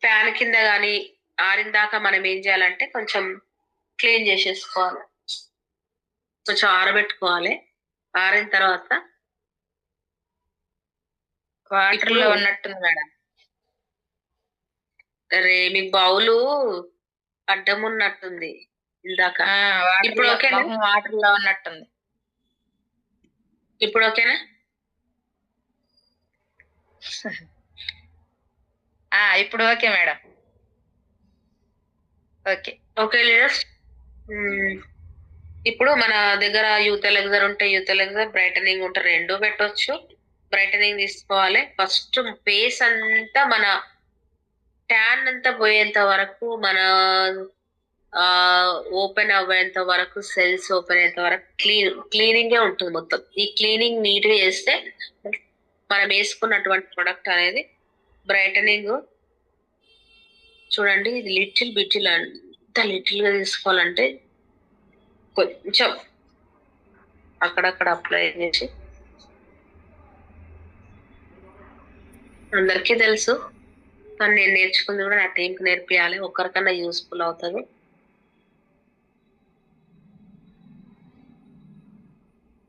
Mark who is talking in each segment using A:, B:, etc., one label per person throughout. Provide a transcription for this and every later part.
A: Fan కింద గాని ఆరిన దాకా మనం ఏం చేయాలంటే కొంచెం క్లీన్ చేసేసుకోవాలి, కొంచెం ఆరబెట్టుకోవాలి. ఆరిన తర్వాత
B: వాటర్ లో ఉన్నట్టుంది మేడం.
A: అరే మీకు బౌలు అడ్డం ఉన్నట్టుంది ఇందాక. ఇప్పుడు ఓకేనా?
B: వాటర్ లో ఉన్నట్టుంది.
A: ఇప్పుడు ఓకేనా?
B: ఇప్పుడు okay madam. Okay
A: okay leaders. ఇప్పుడు మన దగ్గర యూత్ ఎలెక్సర్ ఉంటే యూత్ ఎలెక్సర్, బ్రైటనింగ్ ఉంటే రెండు పెట్టొచ్చు. బ్రైటనింగ్ తీసుకోవాలి. ఫస్ట్ ఫేస్ అంతా మన ట్యాన్ అంతా పోయేంత వరకు, మన ఓపెన్ అవ్వేంత వరకు, సెల్స్ ఓపెన్ అయ్యేంత వరకు క్లీనింగే ఉంటుంది మొత్తం. ఈ క్లీనింగ్ నీట్ గా చేస్తే మనం వేసుకున్నటువంటి ప్రొడక్ట్ అనేది బ్రైటనింగ్. చూడండి, ఇది లిటిల్ బిటిల్, అంత లిటిల్ గా తీసుకోవాలంటే కొంచెం అక్కడక్కడ అప్లై చేసి, అందరికీ తెలుసు కానీ నేను నేర్చుకుంది కూడా నా టీంకి నేర్పియాలి, ఒక్కరికన్నా యూస్ఫుల్ అవుతుంది.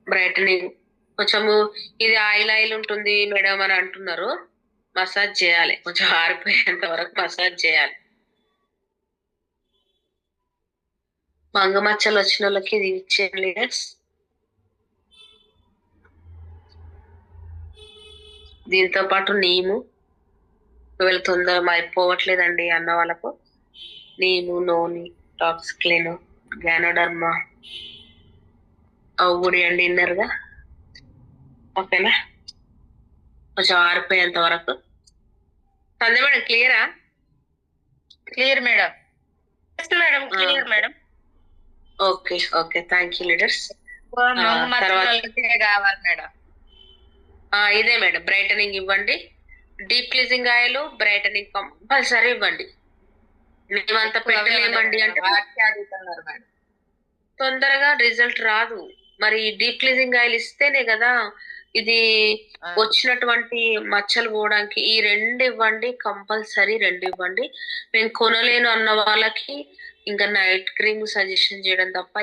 A: బ్రైటనింగ్ కొంచెము ఇది ఆయిల్ ఉంటుంది మేడం అని అంటున్నారు, మసాజ్ చేయాలి, కొంచెం ఆరిపోయేంత వరకు మసాజ్ చేయాలి. మంగమచ్చలు వచ్చిన వాళ్ళకి ఇది ఇచ్చేయండి లీడర్స్. దీంతో పాటు నీము, ఒకవేళ తొందరగా అయిపోవట్లేదండి అన్న వాళ్ళకు నీము, నోని, టాక్సిక్లిన్, గ్యానోడర్మా అవి కూడా అండి ఇన్నర్గా. ఓకేనా? కొంచెం ఆరిపోయేంత వరకు. సంధ్య మేడం క్లియరా?
B: Clear madam. Madam clear madam.
A: Okay okay, thank you leaders.
B: కావాలి మేడం.
A: ఇదే మేడం, బ్రైటనింగ్ ఇవ్వండి. Deep cleansing oil, brightening compulsory ఇవ్వండి. మేమంతా పెట్టలేమండి అంటే
B: అడుగుతున్నారు మేడం.
A: తొందరగా రిజల్ట్ రాదు. మరి డీప్ క్లీజింగ్ ఆయిల్ ఇస్తేనే కదా ఇది వచ్చినటువంటి మచ్చలు పోవడానికి. ఈ రెండు ఇవ్వండి, కంపల్సరీ రెండు ఇవ్వండి. నేను కొనలేను అన్న వాళ్ళకి ఇంకా నైట్ క్రీమ్ సజెషన్ చేయడం తప్ప